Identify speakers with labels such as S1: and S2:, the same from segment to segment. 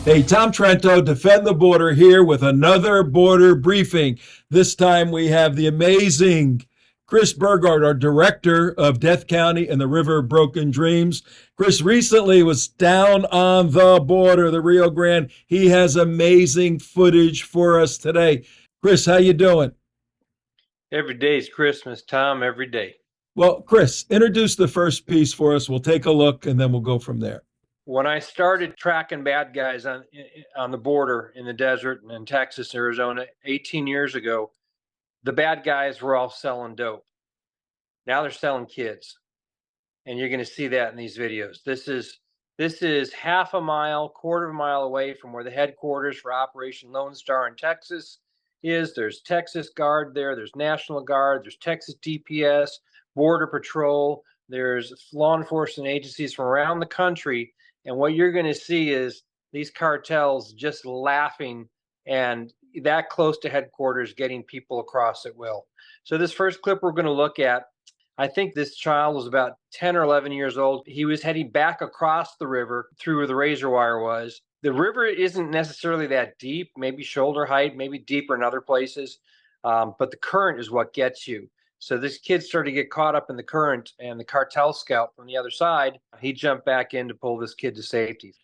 S1: Hey, Tom Trento, Defend the Border here with another border briefing. This time we have the amazing Chris Burgard, our director of Death County and the River of Broken Dreams. Chris recently was down on the border, the Rio Grande. He has amazing footage for us today. Chris, how you doing?
S2: Every day is Christmas, Tom, every day.
S1: Well, Chris, introduce the first piece for us. We'll take a look and then we'll go from there.
S2: When I started tracking bad guys on the border in the desert and in Texas, Arizona 18 years ago, the bad guys were all selling dope. Now they're selling kids. And you're going to see that in these videos. This is half a mile, quarter of a mile away from where the headquarters for Operation Lone Star in Texas is. There's Texas Guard there, there's National Guard, there's Texas DPS, Border Patrol, there's law enforcement agencies from around the country. And what you're going to see is these cartels just laughing and that close to headquarters getting people across at will. So this first clip we're going to look at, I think this child was about 10 or 11 years old. He was heading back across the river through where the razor wire was. The river isn't necessarily that deep, maybe shoulder height, maybe deeper in other places, but the current is what gets you. So this kid started to get caught up in the current, and the cartel scout from the other side, he jumped back in to pull this kid to safety.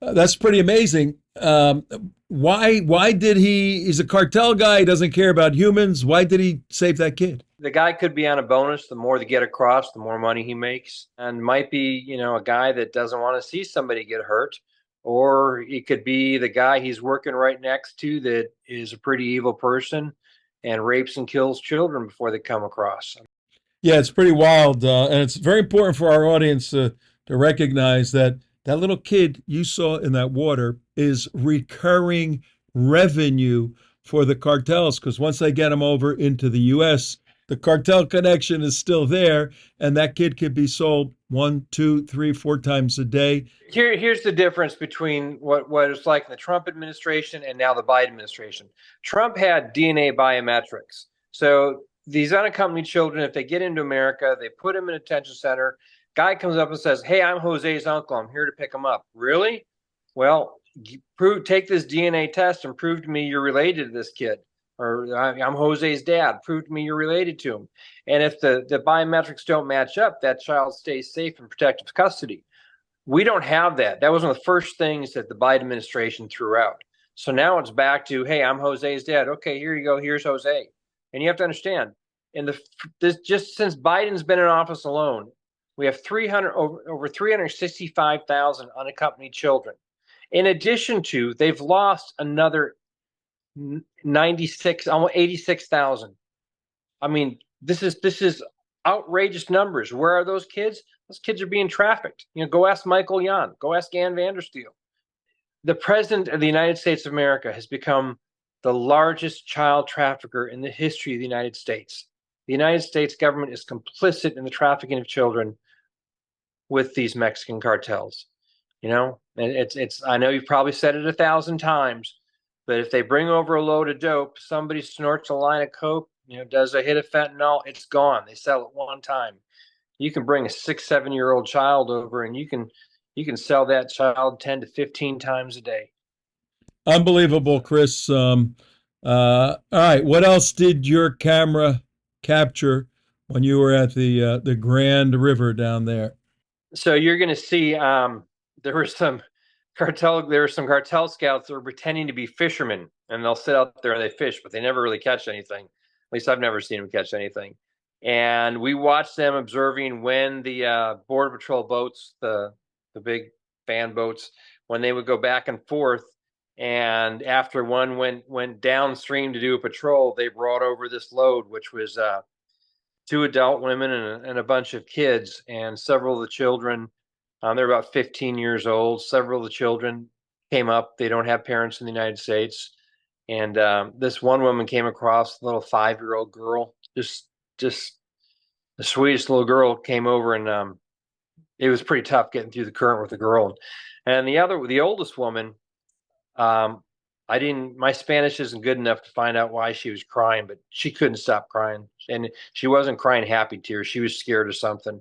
S1: That's pretty amazing. Why did he's a cartel guy, he doesn't care about humans. Why did he save that kid?
S2: The guy could be on a bonus. The more they get across, the more money he makes, and might be, a guy that doesn't want to see somebody get hurt. Or it could be the guy he's working right next to that is a pretty evil person and rapes and kills children before they come across.
S1: Yeah, it's pretty wild, and it's very important for our audience to recognize that that little kid you saw in that water is recurring revenue for the cartels, because once they get him over into the U.S., the cartel connection is still there, and that kid could be sold one, two, three, four times a day.
S2: Here's the difference between what it's like in the Trump administration and now the Biden administration. Trump had DNA biometrics. So these unaccompanied children, if they get into America, they put them in a detention center. Guy comes up and says, "Hey, I'm Jose's uncle. I'm here to pick him up." Really? Well, take this DNA test and prove to me you're related to this kid. Or I'm Jose's dad. Prove to me you're related to him. And if the biometrics don't match up, that child stays safe in protective custody. We don't have that. That was one of the first things that the Biden administration threw out. So now it's back to, hey, I'm Jose's dad. Okay, here you go. Here's Jose. And you have to understand, just since Biden's been in office alone, we have over 365,000 unaccompanied children. In addition to, they've lost another 96, almost 86,000. I mean, this is outrageous numbers. Where are those kids? Those kids are being trafficked. Go ask Michael Yon. Go ask Ann Vandersteel. The president of the United States of America has become the largest child trafficker in the history of the United States. The United States government is complicit in the trafficking of children with these Mexican cartels. And it's. I know you've probably said it 1,000 times, but if they bring over a load of dope, somebody snorts a line of coke, does a hit of fentanyl, it's gone. They sell it one time. You can bring a 6, 7-year-old child over, and you can sell that child 10 to 15 times a day.
S1: Unbelievable, Chris. All right, what else did your camera capture when you were at the Grand River down there?
S2: So you're going to see there were some cartel scouts that were pretending to be fishermen, and they'll sit out there and they fish, but they never really catch anything. At least I've never seen them catch anything. And we watched them observing when the Border Patrol boats, the big fan boats, when they would go back and forth. And after one went downstream to do a patrol, they brought over this load, which was 2 adult women and a bunch of kids. And several of the children, they're about 15 years old. Several of the children came up. They don't have parents in the United States. And this one woman came across, a little 5-year-old girl, just the sweetest little girl, came over, and it was pretty tough getting through the current with the girl. And the oldest woman, my Spanish isn't good enough to find out why she was crying, but she couldn't stop crying. And she wasn't crying happy tears. She was scared of something.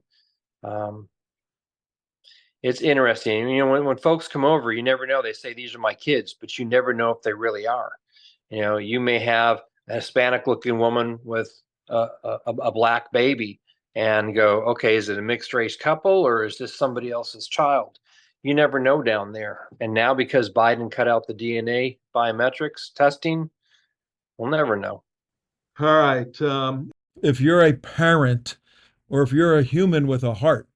S2: It's interesting. You know, when folks come over, you never know. They say these are my kids, but you never know if they really are. You know, you may have a Hispanic looking woman with a black baby and go, okay, is it a mixed race couple or is this somebody else's child? You never know down there. And now because Biden cut out the DNA biometrics testing, we'll never know.
S1: All right. If you're a parent or if you're a human with a heart,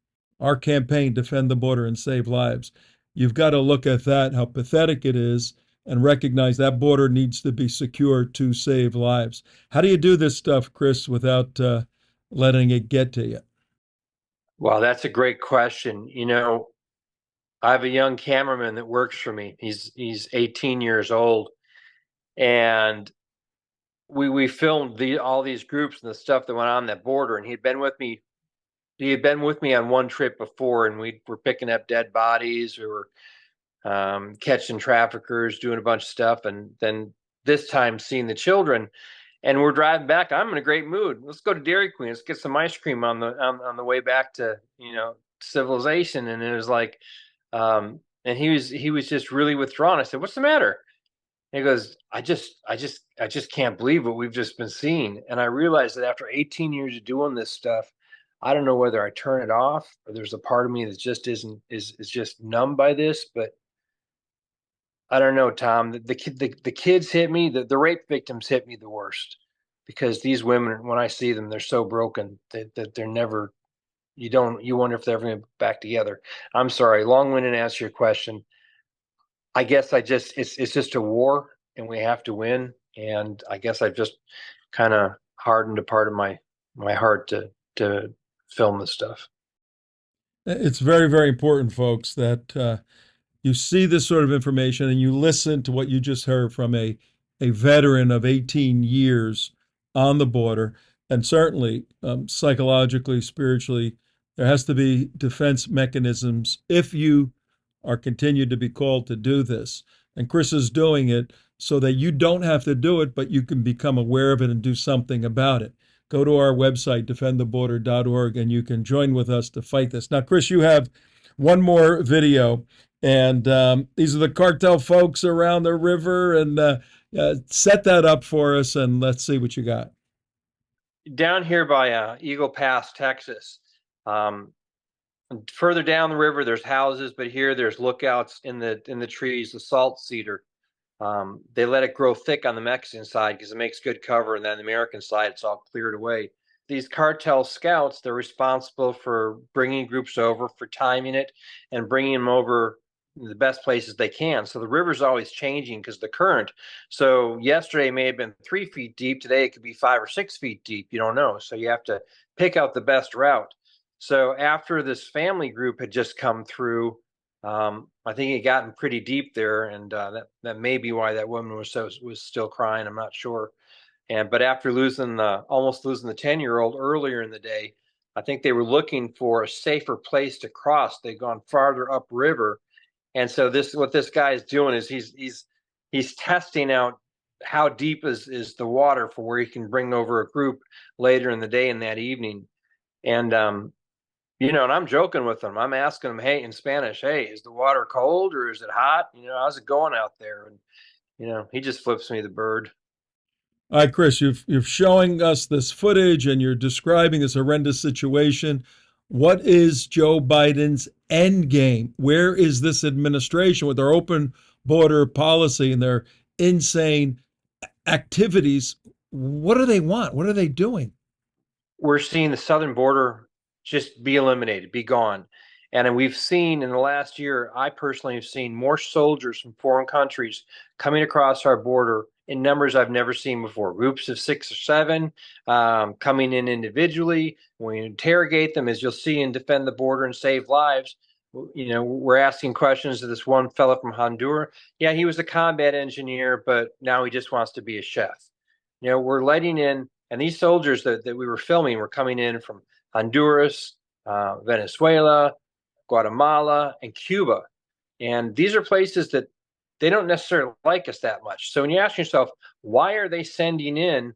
S1: our campaign, Defend the Border and Save Lives, you've got to look at that, how pathetic it is, and recognize that border needs to be secure to save lives. How do you do this stuff, Chris, without letting it get to you?
S2: Well, that's a great question. You know, I have a young cameraman that works for me. He's 18 years old, and we filmed all these groups and the stuff that went on that border. And he'd been with me. He had been with me on one trip before, and we were picking up dead bodies. We were catching traffickers, doing a bunch of stuff, and then this time seeing the children. And we're driving back. I'm in a great mood. Let's go to Dairy Queen. Let's get some ice cream on the way back to civilization. And it was like, and he was just really withdrawn. I said, "What's the matter?" And he goes, I just can't believe what we've just been seeing. And I realized that after 18 years of doing this stuff, I don't know whether I turn it off or there's a part of me that just isn't is just numb by this. But I don't know, Tom. The kids hit me. The rape victims hit me the worst because these women, when I see them, they're so broken that they're never. You wonder if they're ever going to be back together. I'm sorry, long-winded answer your question. I guess it's just a war and we have to win. And I guess I've just kind of hardened a part of my heart to film this stuff.
S1: It's very, very important, folks, that you see this sort of information and you listen to what you just heard from a veteran of 18 years on the border. And certainly, psychologically, spiritually, there has to be defense mechanisms if you are continued to be called to do this. And Chris is doing it so that you don't have to do it, but you can become aware of it and do something about it. Go to our website, defendtheborder.org, and you can join with us to fight this. Now, Chris, you have one more video, and these are the cartel folks around the river. And set that up for us, and let's see what you got.
S2: Down here by Eagle Pass, Texas. Um, Further down the river, there's houses, but here there's lookouts in the trees, the salt cedar. They let it grow thick on the Mexican side because it makes good cover, and then the American side, it's all cleared away. These cartel scouts, they're responsible for bringing groups over, for timing it, and bringing them over the best places they can. So the river's always changing because the current. So yesterday may have been 3 feet deep. Today it could be 5 or 6 feet deep. You don't know. So you have to pick out the best route. So after this family group had just come through, I think it gotten pretty deep there, and that may be why that woman was still crying. I'm not sure. But after almost losing the 10-year-old earlier in the day, I think they were looking for a safer place to cross. They'd gone farther upriver, and so what this guy is doing is he's testing out how deep is the water for where he can bring over a group later in the day and that evening. And and I'm joking with him. I'm asking him, hey, in Spanish, hey, is the water cold or is it hot? How's it going out there? And he just flips me the bird.
S1: All right, Chris, you're showing us this footage and you're describing this horrendous situation. What is Joe Biden's end game? Where is this administration with their open border policy and their insane activities? What do they want? What are they doing?
S2: We're seeing the southern border just be eliminated, be gone. And we've seen in the last year, I personally have seen more soldiers from foreign countries coming across our border in numbers I've never seen before. Groups of 6 or 7 coming in individually. When we interrogate them, as you'll see in Defend the Border and Save Lives, we're asking questions to this one fellow from Honduras. Yeah, he was a combat engineer, but now he just wants to be a chef. We're letting in, and these soldiers that we were filming were coming in from Honduras, Venezuela, Guatemala, and Cuba. And these are places that they don't necessarily like us that much. So when you ask yourself, why are they sending in?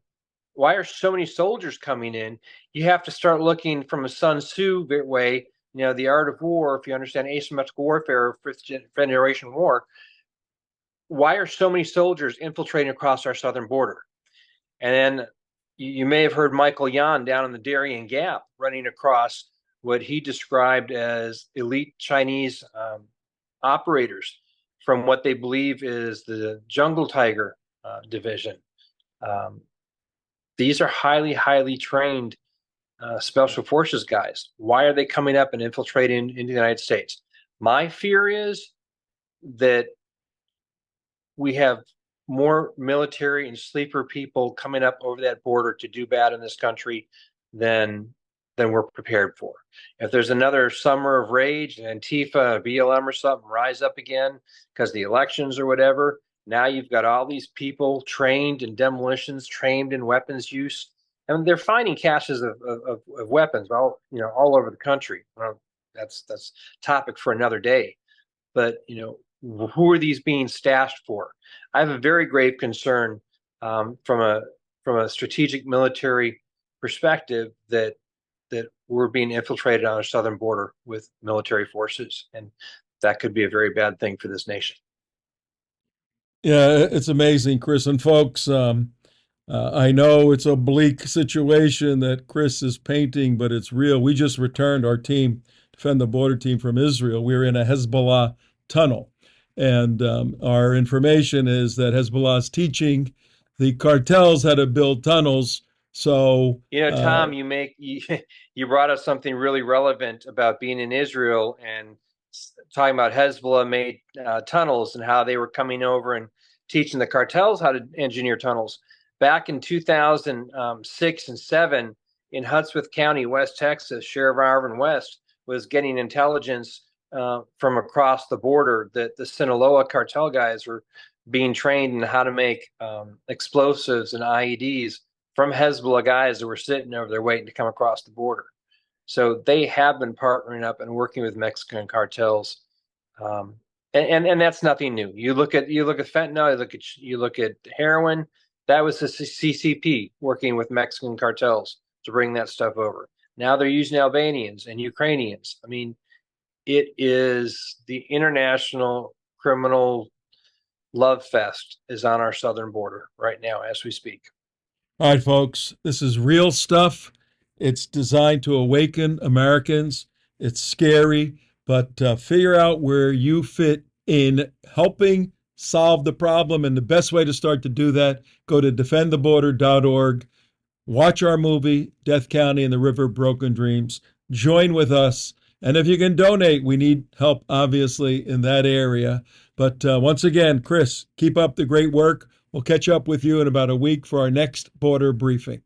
S2: Why are so many soldiers coming in? You have to start looking from a Sun Tzu way. the art of war, if you understand asymmetrical warfare, fifth generation war, why are so many soldiers infiltrating across our southern border? And then you may have heard Michael Yan down in the Darien Gap running across what he described as elite Chinese operators from what they believe is the Jungle Tiger division. Um, these are highly, highly trained special forces guys. Why are they coming up and infiltrating into the United States? My fear is that we have more military and sleeper people coming up over that border to do bad in this country than we're prepared for. If there's another summer of rage and Antifa, BLM or something rise up again because the elections or whatever, now you've got all these people trained in demolitions, trained in weapons use, and they're finding caches of weapons all over the country. Well, that's topic for another day. But who are these being stashed for? I have a very grave concern from a strategic military perspective that we're being infiltrated on our southern border with military forces, and that could be a very bad thing for this nation.
S1: Yeah, it's amazing, Chris. And folks, I know it's a bleak situation that Chris is painting, but it's real. We just returned our team, Defend the Border team from Israel. We were in a Hezbollah tunnel. And our information is that Hezbollah is teaching the cartels how to build tunnels. So,
S2: Tom, you brought up something really relevant about being in Israel and talking about Hezbollah made tunnels and how they were coming over and teaching the cartels how to engineer tunnels. Back in 2006 and 7 in Hudsworth County, West Texas, Sheriff Arvin West was getting intelligence from across the border that the Sinaloa cartel guys were being trained in how to make explosives and IEDs from Hezbollah guys that were sitting over there waiting to come across the border. So they have been partnering up and working with Mexican cartels, and that's nothing new. You look at fentanyl, you look at heroin. That was the CCP working with Mexican cartels to bring that stuff over. Now they're using Albanians and Ukrainians. I mean, it is the international criminal love fest is on our southern border right now as we speak.
S1: all right, folks, this is real stuff. It's designed to awaken Americans. It's scary, but figure out where you fit in helping solve the problem. And the best way to start to do that, go to defendtheborder.org. Watch our movie, Death County and the River of Broken Dreams. Join with us. And if you can donate, we need help, obviously, in that area. But once again, Chris, keep up the great work. We'll catch up with you in about a week for our next border briefing.